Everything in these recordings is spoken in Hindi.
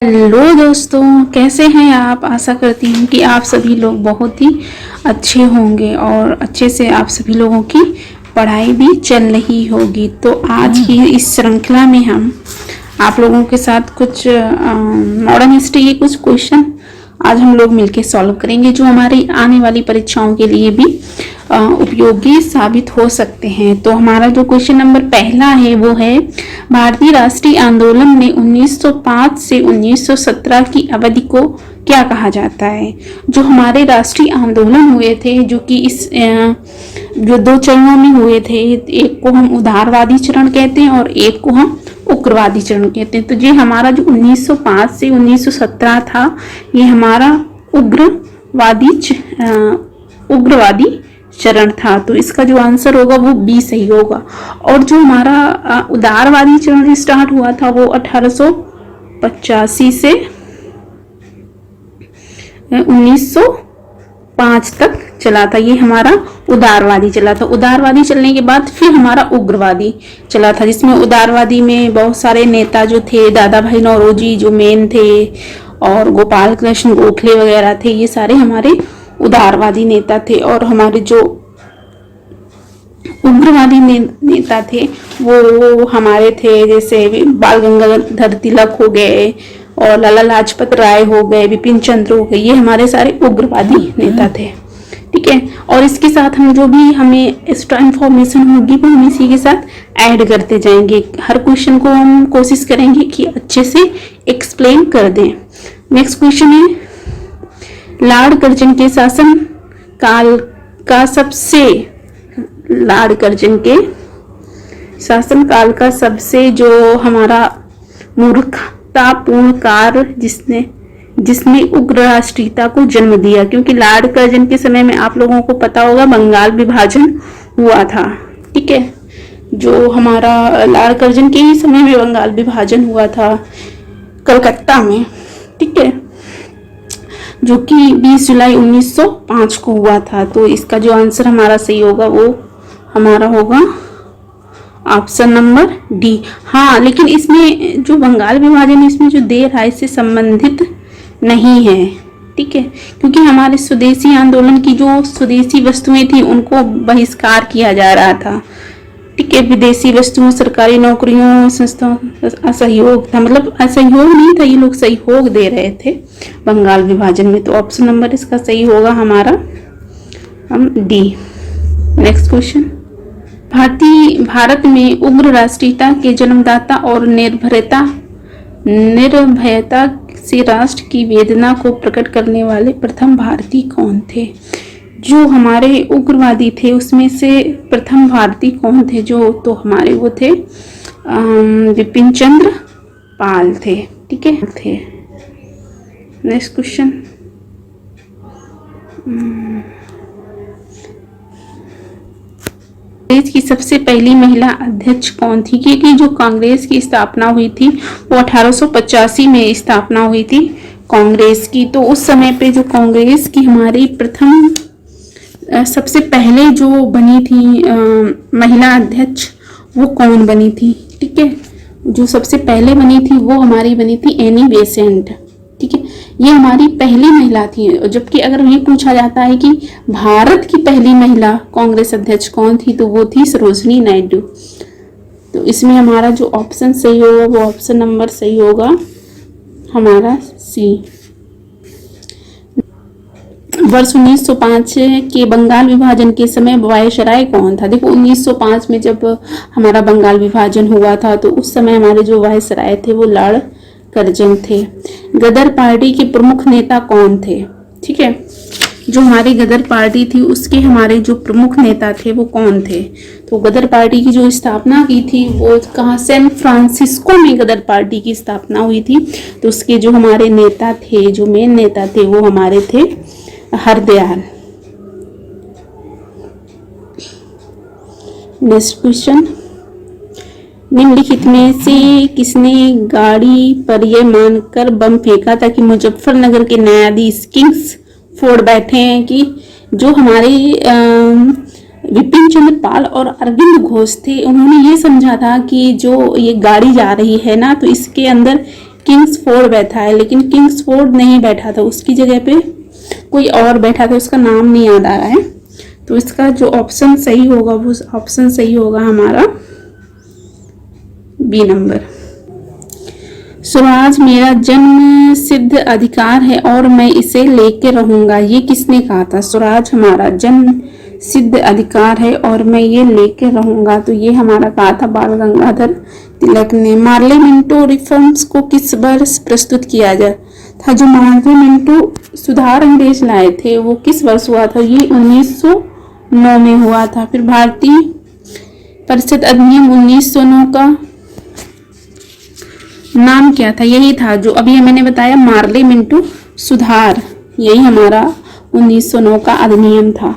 हेलो दोस्तों, कैसे हैं आप। आशा करती हूँ कि आप सभी लोग बहुत ही अच्छे होंगे और अच्छे से आप सभी लोगों की पढ़ाई भी चल रही होगी। तो आज की इस श्रृंखला में हम आप लोगों के साथ कुछ मॉडर्न हिस्ट्री के कुछ क्वेश्चन आज हम लोग मिलके सॉल्व करेंगे, जो हमारी आने वाली परीक्षाओं के लिए भी उपयोगी साबित हो सकते हैं। तो हमारा जो क्वेश्चन नंबर पहला है वो है, भारतीय राष्ट्रीय आंदोलन में 1905 से 1917 की अवधि को क्या कहा जाता है। जो हमारे राष्ट्रीय आंदोलन हुए थे, जो कि इस जो दो चरणों में हुए थे, एक को हम उदारवादी चरण कहते हैं और एक को हम उग्रवादी चरण कहते हैं। तो ये हमारा जो 1905 से 1917 था, ये हमारा उग्रवादी चरण था। तो इसका जो आंसर होगा वो बी सही होगा। और जो हमारा उदारवादी चरण स्टार्ट हुआ था वो 1885 से 1905 तक चला था। ये हमारा उदारवादी चला था। उदारवादी चलने के बाद फिर हमारा उग्रवादी चला था, जिसमें उदारवादी में बहुत सारे नेता जो थे, दादा भाई नौरोजी जो मेन थे और गोपाल कृष्ण गोखले वगैरह थे, ये सारे हमारे उदारवादी नेता थे। और हमारे जो उग्रवादी नेता थे वो हमारे थे, जैसे बाल गंगाधर तिलक हो गए और लाला लाजपत राय हो गए, बिपिन चंद्र हो गए, ये हमारे सारे उग्रवादी नेता थे। ठीक है। और इसके साथ हम जो भी हमें एक्स्ट्रा इंफॉर्मेशन होगी वो हम इसी के साथ ऐड करते जाएंगे। हर क्वेश्चन को हम कोशिश करेंगे कि अच्छे से एक्सप्लेन कर दें। नेक्स्ट क्वेश्चन है, लॉर्ड कर्जन के शासन काल का सबसे जो हमारा मूर्खतापूर्ण कार्य जिसने उग्र राष्ट्रीयता को जन्म दिया, क्योंकि लॉर्ड कर्जन के समय में आप लोगों को पता होगा बंगाल विभाजन हुआ था। ठीक है। जो हमारा लॉर्ड कर्जन के ही समय में बंगाल विभाजन हुआ था कलकत्ता में। ठीक है। जो कि 20 जुलाई 1905 को हुआ था। तो इसका जो आंसर हमारा सही होगा वो हमारा होगा ऑप्शन नंबर डी। हाँ, लेकिन इसमें जो बंगाल विभाजन है, इसमें जो देर है इससे संबंधित नहीं है। ठीक है। क्योंकि हमारे स्वदेशी आंदोलन की जो स्वदेशी वस्तुएं थी उनको बहिष्कार किया जा रहा था। ठीक है। विदेशी वस्तुओं, सरकारी नौकरियों, संस्थाओं असहयोग था, मतलब असहयोग नहीं था, ये लोग सहयोग दे रहे थे बंगाल विभाजन में। तो ऑप्शन नंबर इसका सही होगा हमारा हम डी। नेक्स्ट क्वेश्चन, भारत में उग्र राष्ट्रीयता के जन्मदाता और निर्भयता से राष्ट्र की वेदना को प्रकट करने वाले प्रथम भारतीय कौन थे। जो हमारे उग्रवादी थे उसमें से प्रथम भारतीय कौन थे, जो तो हमारे वो थे बिपिन चंद्र पाल थे। ठीक है। थे। नेक्स्ट क्वेश्चन, कांग्रेस की सबसे पहली महिला अध्यक्ष कौन थी। क्योंकि जो कांग्रेस की स्थापना हुई थी वो 1885 में स्थापना हुई थी कांग्रेस की। तो उस समय पे जो कांग्रेस की हमारी प्रथम सबसे पहले जो बनी थी महिला अध्यक्ष, वो कौन बनी थी। ठीक है। जो सबसे पहले बनी थी वो हमारी बनी थी एनी बेसेंट। ठीक है। ये हमारी पहली महिला थी। जबकि अगर ये पूछा जाता है कि भारत की पहली महिला कांग्रेस अध्यक्ष कौन थी, तो वो थी सरोजनी नायडू। तो इसमें हमारा जो ऑप्शन सही होगा वो ऑप्शन नंबर सही होगा हमारा सी। वर्ष 1905 के बंगाल विभाजन के समय वायसराय कौन था। देखो 1905 में जब हमारा बंगाल विभाजन हुआ था तो उस समय हमारे जो वायसराय थे वो लॉर्ड कर्जन थे। गदर पार्टी के प्रमुख नेता कौन थे। ठीक है। जो हमारी गदर पार्टी थी उसके हमारे जो प्रमुख नेता थे वो कौन थे। तो गदर पार्टी की जो स्थापना की थी वो कहाँ, सैन फ्रांसिस्को में गदर पार्टी की स्थापना हुई थी। तो उसके जो हमारे नेता थे, जो मेन नेता थे, वो हमारे थे हरदयाल। नेक्स्ट क्वेश्चन, निम्नलिखित में से किसने गाड़ी पर यह मानकर बम फेंका था कि मुजफ्फरनगर के न्यायाधीश किंग्स फोर्ड बैठे हैं कि जो हमारे विपिन चंद्र पाल और अरविंद घोष थे, उन्होंने ये समझा था कि जो ये गाड़ी जा रही है ना, तो इसके अंदर किंग्सफोर्ड बैठा है, लेकिन किंग्सफोर्ड नहीं बैठा था, उसकी जगह पे कोई और बैठा था, उसका नाम नहीं याद आ रहा है। तो इसका जो ऑप्शन सही होगा वो ऑप्शन सही होगा हमारा बी नंबर। स्वराज मेरा जन्म सिद्ध अधिकार है और मैं इसे लेके रहूंगा, ये किसने कहा था? स्वराज हमारा जन्म सिद्ध अधिकार है और मैं ये लेके रहूंगा, तो ये हमारा कहा था बाल गंगाधर तिलक ने। पार्लियामेंटो रिफॉर्म्स को किस वर्ष प्रस्तुत किया गया था? जो पार्लियामेंटो सुधार अंग्रेज लाए थे वो किस वर्ष हुआ था? ये 1909 में हुआ था। फिर भारतीय परिषद अधिनियम 1909 का नाम क्या था? यही था जो अभी मैंने बताया, पार्लियामेंटो सुधार, यही हमारा 1909 का अधिनियम था।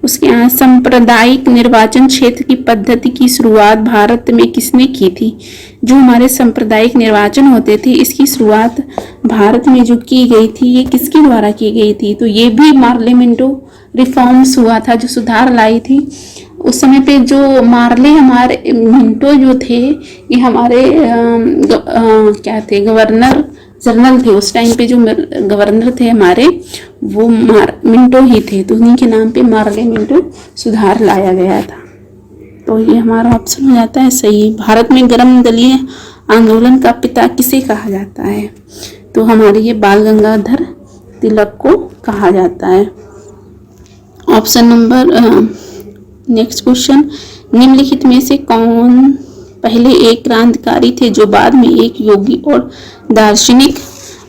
उसके यहाँ सांप्रदायिक निर्वाचन क्षेत्र की पद्धति की शुरुआत भारत में किसने की थी? जो हमारे सांप्रदायिक निर्वाचन होते थे इसकी शुरुआत भारत में जो की गई थी ये किसके द्वारा की गई थी? तो ये भी पार्लियामेंटो रिफॉर्म्स हुआ था, जो सुधार लाई थी। उस समय पे जो मार्ले हमारे मिंटो जो थे ये हमारे क्या थे, गवर्नर जनरल थे उस टाइम पे। जो गवर्नर थे हमारे वो मिंटो ही थे, तो उन्हीं के नाम पे पार्लियामेंटो सुधार लाया गया था। तो ये हमारा ऑप्शन हो जाता है सही। भारत में गर्म दलीय आंदोलन का पिता किसे कहा जाता है? तो हमारे ये बाल गंगाधर तिलक को कहा जाता है। ऑप्शन नंबर नेक्स्ट क्वेश्चन, निम्नलिखित में से कौन पहले एक क्रांतिकारी थे जो बाद में एक योगी और दार्शनिक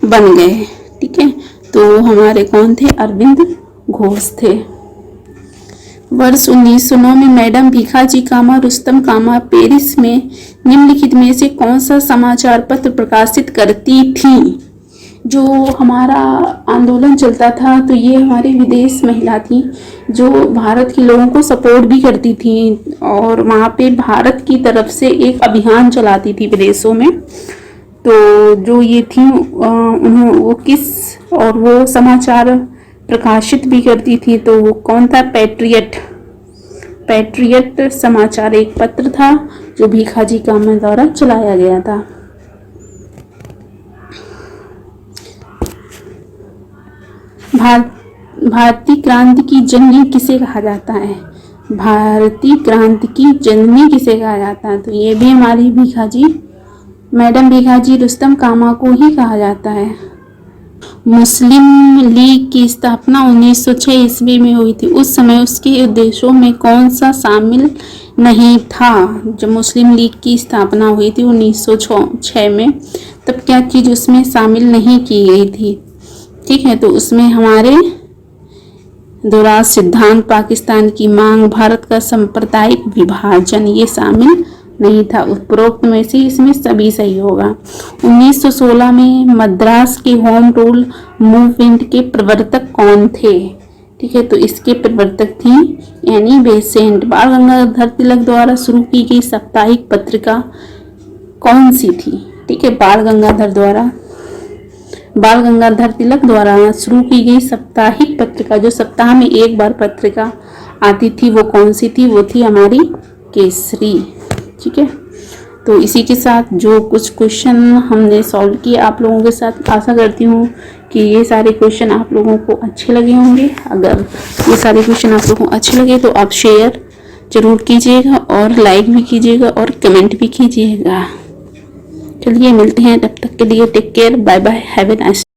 बन गए? ठीक है, तो हमारे कौन थे? अरविंद घोष थे। वर्ष 1909 में मैडम भीखाजी कामा रुस्तम कामा पेरिस में निम्नलिखित में से कौन सा समाचार पत्र प्रकाशित करती थी? जो हमारा आंदोलन चलता था तो ये हमारी विदेश महिला थी जो भारत के लोगों को सपोर्ट भी करती थी और वहाँ पे भारत की तरफ से एक अभियान चलाती थी विदेशों में। तो जो ये थी वो किस और वो समाचार प्रकाशित भी करती थी, तो वो कौन था? पैट्रियट समाचार एक पत्र था जो भीखाजी कामा द्वारा चलाया गया था। भारतीय क्रांति की जननी किसे कहा जाता है? भारतीय क्रांति की जननी किसे कहा जाता है? तो ये भी हमारी मैडम भीखाजी रुस्तम कामा को ही कहा जाता है। मुस्लिम लीग की स्थापना 1906 ईस्वी में हुई थी, उस समय उसके उद्देश्यों में कौन सा शामिल नहीं था? जब मुस्लिम लीग की स्थापना हुई थी 1906 में, तब क्या चीज़ उसमें शामिल नहीं की गई थी? ठीक है, तो उसमें हमारे दोहरा सिद्धांत, पाकिस्तान की मांग, भारत का सांप्रदायिक विभाजन, ये शामिल नहीं था। उपरोक्त में से इसमें सभी सही होगा। 1916 में मद्रास के होम रूल मूवमेंट के प्रवर्तक कौन थे? ठीक है, तो इसके प्रवर्तक थी एनी बेसेंट। बाल गंगाधर तिलक द्वारा शुरू की गई साप्ताहिक पत्रिका कौन सी थी? ठीक है, बाल गंगाधर तिलक द्वारा शुरू की गई साप्ताहिक पत्रिका, जो सप्ताह में एक बार पत्रिका आती थी, वो कौन सी थी? वो थी हमारी केसरी। ठीक है, तो इसी के साथ जो कुछ क्वेश्चन हमने सॉल्व किए आप लोगों के साथ, आशा करती हूँ कि ये सारे क्वेश्चन आप लोगों को अच्छे लगे होंगे। अगर ये सारे क्वेश्चन आप लोगों को अच्छे लगे तो आप शेयर जरूर कीजिएगा और लाइक भी कीजिएगा और कमेंट भी कीजिएगा। चलिए मिलते हैं, तब तक के लिए take care, bye bye, have a nice